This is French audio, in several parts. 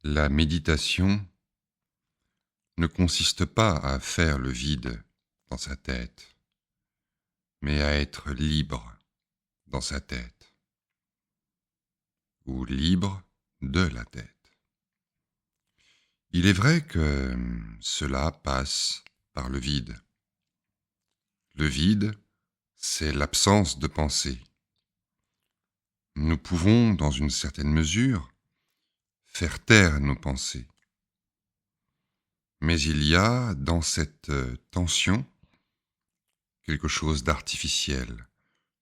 La méditation ne consiste pas à faire le vide dans sa tête, mais à être libre dans sa tête, ou libre de la tête. Il est vrai que cela passe par le vide. Le vide, c'est l'absence de pensée. Nous pouvons, dans une certaine mesure, faire taire nos pensées. Mais il y a dans cette tension quelque chose d'artificiel,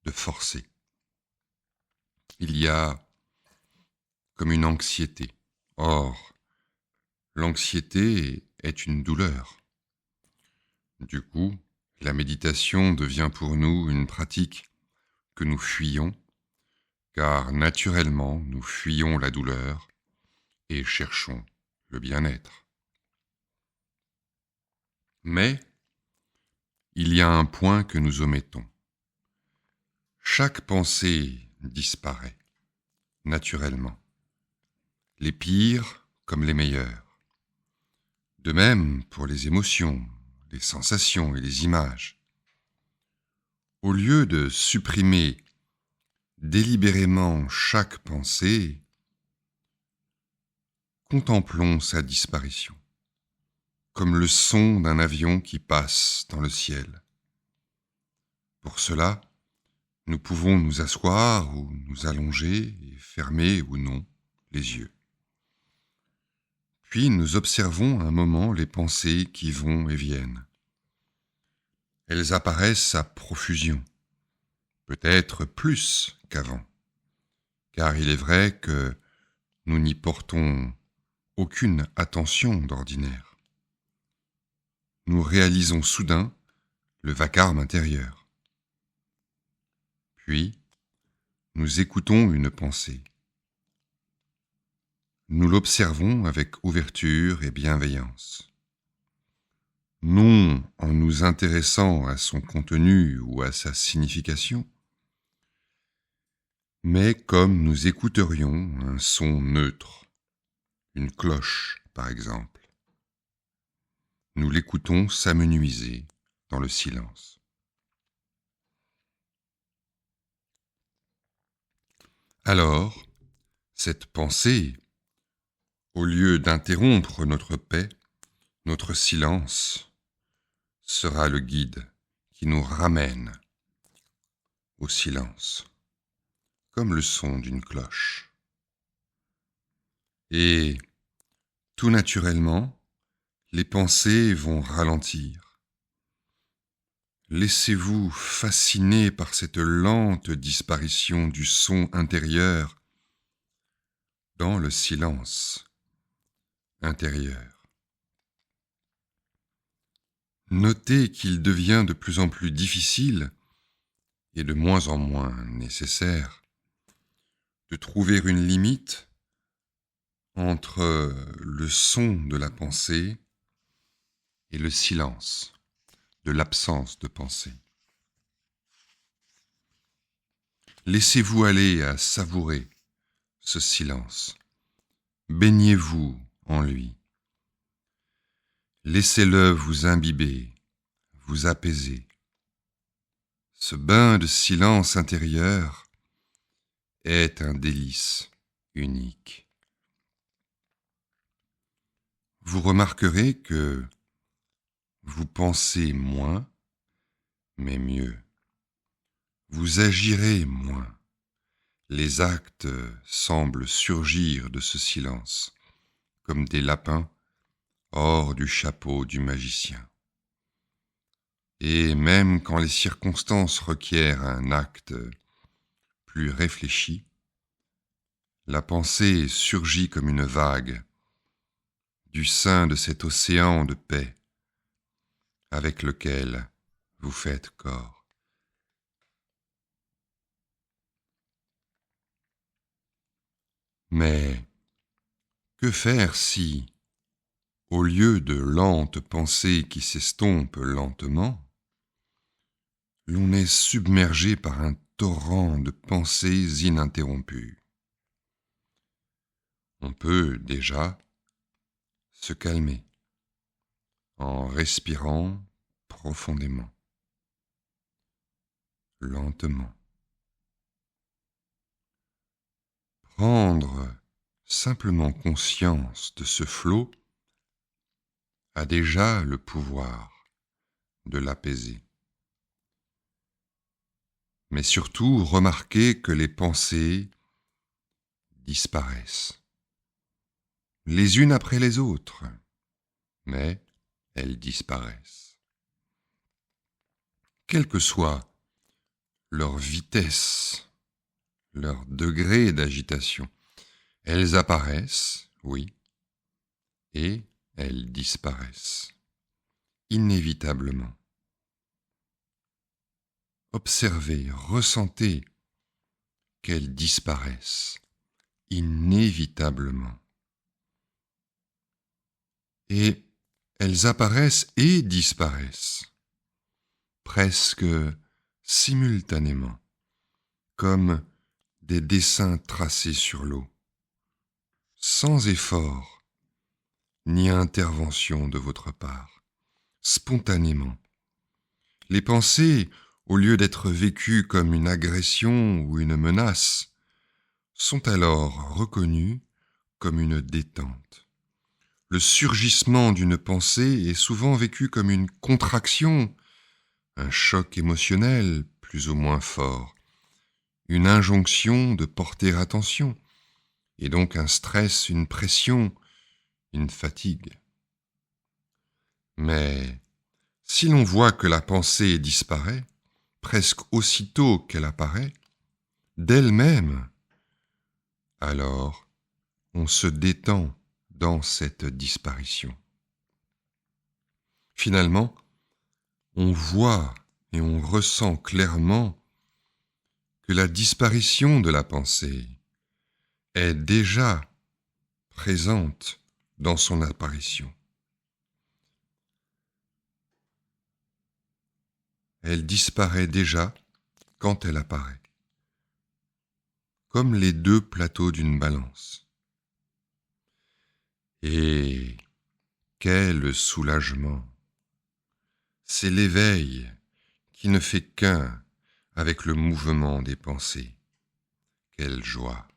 de forcé. Il y a comme une anxiété. Or, l'anxiété est une douleur. Du coup, la méditation devient pour nous une pratique que nous fuyons, car naturellement nous fuyons la douleur et cherchons le bien-être. Mais il y a un point que nous omettons. Chaque pensée disparaît, naturellement, les pires comme les meilleures. De même pour les émotions, les sensations et les images. Au lieu de supprimer délibérément chaque pensée, contemplons sa disparition, comme le son d'un avion qui passe dans le ciel. Pour cela, nous pouvons nous asseoir ou nous allonger et fermer ou non les yeux. Puis nous observons un moment les pensées qui vont et viennent. Elles apparaissent à profusion, peut-être plus qu'avant, car il est vrai que nous n'y portons aucune attention d'ordinaire. Nous réalisons soudain le vacarme intérieur. Puis, nous écoutons une pensée. Nous l'observons avec ouverture et bienveillance. Non en nous intéressant à son contenu ou à sa signification, mais comme nous écouterions un son neutre, une cloche par exemple. Nous l'écoutons s'amenuiser dans le silence. Alors, cette pensée, au lieu d'interrompre notre paix, notre silence, sera le guide qui nous ramène au silence, comme le son d'une cloche. Et tout naturellement, les pensées vont ralentir. Laissez-vous fasciner par cette lente disparition du son intérieur dans le silence intérieur. Notez qu'il devient de plus en plus difficile et de moins en moins nécessaire de trouver une limite entre le son de la pensée et le silence de l'absence de pensée. Laissez-vous aller à savourer ce silence. Baignez-vous en lui. Laissez-le vous imbiber, vous apaiser. Ce bain de silence intérieur est un délice unique. Vous remarquerez que vous pensez moins, mais mieux. Vous agirez moins. Les actes semblent surgir de ce silence, comme des lapins hors du chapeau du magicien. Et même quand les circonstances requièrent un acte plus réfléchi, la pensée surgit comme une vague du sein de cet océan de paix avec lequel vous faites corps. Mais que faire si, au lieu de lentes pensées qui s'estompent lentement, l'on est submergé par un torrent de pensées ininterrompues? On peut déjà se calmer en respirant profondément, lentement. Prendre simplement conscience de ce flot a déjà le pouvoir de l'apaiser. Mais surtout, remarquez que les pensées disparaissent, les unes après les autres, mais elles disparaissent. Quelle que soit leur vitesse, leur degré d'agitation, elles apparaissent, oui, et elles disparaissent, inévitablement. Observez, ressentez qu'elles disparaissent, inévitablement. Et elles apparaissent et disparaissent, presque simultanément, comme des dessins tracés sur l'eau, sans effort ni intervention de votre part, spontanément. Les pensées, au lieu d'être vécues comme une agression ou une menace, sont alors reconnues comme une détente. Le surgissement d'une pensée est souvent vécu comme une contraction, un choc émotionnel plus ou moins fort, une injonction de porter attention, et donc un stress, une pression, une fatigue. Mais si l'on voit que la pensée disparaît, presque aussitôt qu'elle apparaît, d'elle-même, alors on se détend dans cette disparition. Finalement, on voit et on ressent clairement que la disparition de la pensée est déjà présente dans son apparition. Elle disparaît déjà quand elle apparaît, comme les deux plateaux d'une balance. Et quel soulagement! C'est l'éveil qui ne fait qu'un avec le mouvement des pensées. Quelle joie!